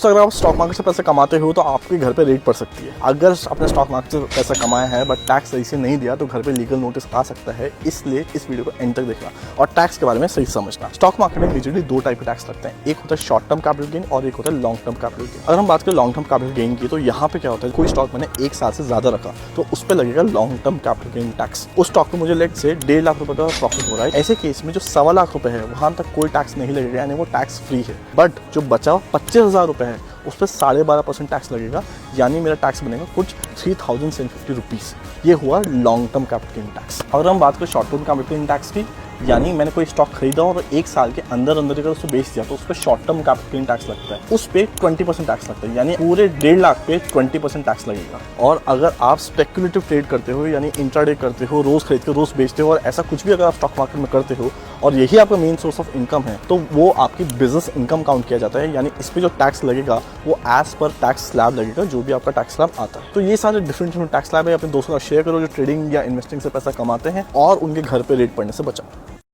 दोस्तों अगर आप स्टॉक मार्केट से पैसे कमाते हो तो आपके घर पे रेड पड़ सकती है। अगर आपने स्टॉक मार्केट से पैसा कमाया है बट टैक्स सही से नहीं दिया तो घर पे लीगल नोटिस आ सकता है, इसलिए इस वीडियो को एंड तक देखना और टैक्स के बारे में सही समझना। स्टॉक मार्केट में मेजरली दो टाइप के टैक्स लगते हैं, एक होता है शॉर्ट टर्म कैपिटल गेन और एक होता है लॉन्ग टर्म कैपिटल गेन। अगर हम बात करें लॉन्ग टर्म कैपिटल गेन की तो यहाँ पे क्या होता है, कोई स्टॉक मैंने एक साल से ज्यादा रखा तो उस पर लगेगा long term capital gain tax. उस स्टॉक पे मुझे लेट से 1.5 लाख रुपए का प्रॉफिट हो रहा है, ऐसे केस में जो 1.25 लाख रुपए है वहां तक कोई टैक्स नहीं लगेगा, यानी वो टैक्स फ्री है। बट जो बचा 25,000 रुपए है उस पर 12.5% टैक्स लगेगा, यानी मेरा टैक्स बनेगा कुछ 3,750 रुपीज़। ये हुआ long term capital gain tax. अगर हम बात करें short term capital gain tax की, यानी मैंने कोई स्टॉक खरीदा और एक साल के अंदर अगर उसको बेच दिया तो उस पर short term capital gain tax लगता है, उस पर 20% टैक्स लगता है, यानी पूरे 1.5 लाख पे 20% टैक्स लगेगा। और अगर आप स्पेकुलेटिव ट्रेड करते हो, यानी इंट्राडे करते हो, रोज खरीद के रोज बेचते हो और ऐसा कुछ भी अगर आप स्टॉक मार्केट में करते हो और यही आपका मेन सोर्स ऑफ इनकम है तो वो आपकी बिजनेस इनकम काउंट किया जाता है, यानी इस पर जो टैक्स लगेगा वो एज पर टैक्स स्लैब लगेगा, जो भी आपका टैक्स स्लैब आता है। तो ये सारे डिफरेंट टैक्स स्लैब है, अपने दोस्तों का शेयर करो जो ट्रेडिंग या इन्वेस्टिंग से पैसा कमाते हैं और उनके घर पे रेट पड़ने से बचाओ।